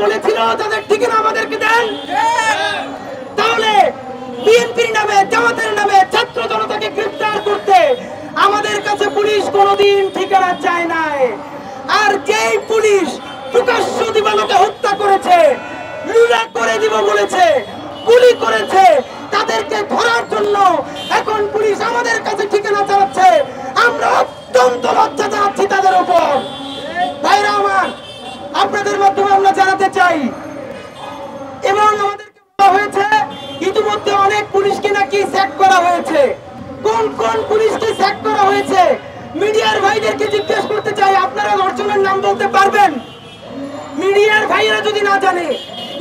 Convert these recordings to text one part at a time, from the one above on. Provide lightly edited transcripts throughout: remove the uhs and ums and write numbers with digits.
বলেছিল তাদের ঠিকানা আমাদেরকে দেন, তাহলে বিএনপির নামে, জামাতের নামে ছাত্র জনতাকে গ্রেফতার করতে আমাদের কাছে পুলিশ কোনোদিন ঠিকানা চায় নাই। আর যেই পুলিশ প্রকাশ্য দিবালোকে হত্যা করেছে, লুলা করে দিব বলেছে, গুলি করেছে, তাদেরকে ধরার জন্য এখন পুলিশ আমাদের কাছে ঠিকানা চালাচ্ছে। আমরা অত্যন্ত লজ্জা জানাচ্ছি তাদের উপর। ভাইরা আমার, আপনাদের মাধ্যমে আমরা জানাতে চাই, এবং আমাদেরকে বলা হয়েছে ইতিমধ্যে অনেক পুলিশকে নাকি স্যাক করা হয়েছে। কোন কোন পুলিশকে স্যাক করা হয়েছে মিডিয়ার ভাইদেরকে জিজ্ঞেস করতে চাই। আপনারা অর্জনের নাম বলতে পারবেন? মিডিয়ার ভাইরা যদি না জানে,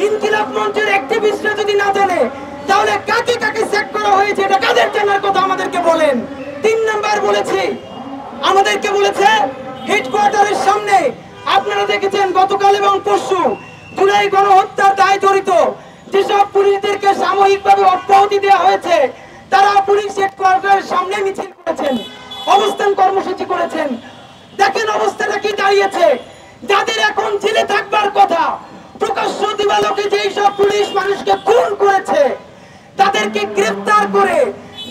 ইনকিলাব মঞ্চের অ্যাক্টিভিস্টরা যদি না জানে, তাহলে কাকে কাকে স্যাক করা হয়েছে এটা কাদের জানার কথা আমাদেরকে বলেন। 3 নাম্বার বলেছি, আমাদেরকে বলেছে হেডকোয়ার্টারের সামনে আপনারা দেখেছেন গতকাল এবং পরশু জুলাই গণহত্যার দায় জড়িত যেসব পুলিশদেরকে সাময়িকভাবে অব্যাহতি দেওয়া হয়েছে, তারা পুলিশ হেডকোয়ার্টারের সামনে মিছিল করেছেন, অবস্থান কর্মসূচি করেছেন। দেখেন অবস্থাটা কি দাঁড়িয়েছে। যাদের এখন জেলে থাকবার কথা, প্রকাশ্য দিবালোকে যেই সব পুলিশ মানুষকে খুন করেছে, তাদেরকে গ্রেফতার করে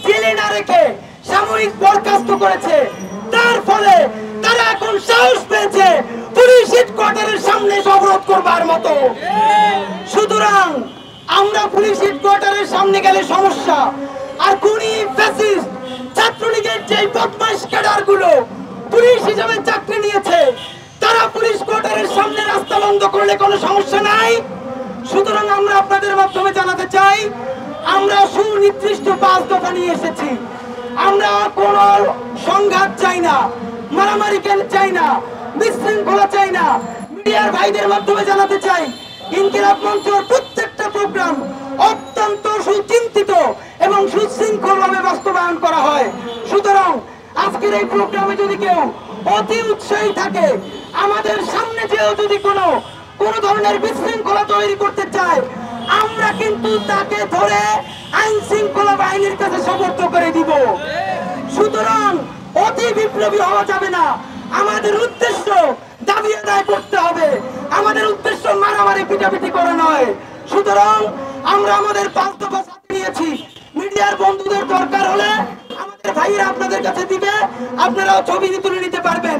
জেলে না রেখে সাময়িক বরখাস্ত করেছে। তার ফলে তারা এখন সাহস পেয়েছে পুলিশ হেডকোয়ার্টারের সামনে অবরোধ করবার মতো। সুতরাং আমরা পুলিশ হেডকোয়ার্টারের সামনে গেলে সমস্যা। আর খুনি ফ্যাসিস্ট ছাত্রলীগের যে বদমাইশ ক্যাডার গুলো পুলিশ হিসাবে চাকরি নিয়েছে, তারা পুলিশ কোয়ার্টারের সামনে রাস্তা বন্ধ করলে কোনো সমস্যা নাই। সুতরাং আমরা আপনাদের মাধ্যমে জানাতে চাই, আমরা সুনির্দিষ্ট 5 দফা নিয়ে এসেছি। আমরা কোন সংঘাত চাই না, মারামারি চাই না, বিশৃঙ্খলা চাই না। মিডিয়ার ভাইদের মাধ্যমে জানাতে চাই, ইনকিলাব মঞ্চের প্রত্যেকটা প্রোগ্রাম অত্যন্ত সুচিন্তিত এবং সুশৃঙ্খলভাবে বাস্তবায়ন করা হয়। সুতরাং আজকের এই প্রোগ্রামে যদি কেউ অতি উৎসাহী থাকে, আমাদের সামনে যেও যদি কোনো ধরনের বিশৃঙ্খলা তৈরি করতে চায়, আমরা কিন্তু তাকে ধরে আইন শৃঙ্খলা বাহিনীর কাছে সোপর্দ করে দিব। সুতরাং অতি বিপ্লবী হওয়া যাবে না। আমাদের উদ্দেশ্য দাবি আদায় করতে হবে, আমাদের উদ্দেশ্য মারামারি পিটাপিটি করা নয়। সুতরাং আমরা আমাদের 5 দফা সাথে নিয়েছি। মিডিয়ার বন্ধুদের দরকার হলে আমাদের ভাইয়েরা আপনাদের কাছে দিবে, আপনারাও ছবি তুলে নিতে পারবেন।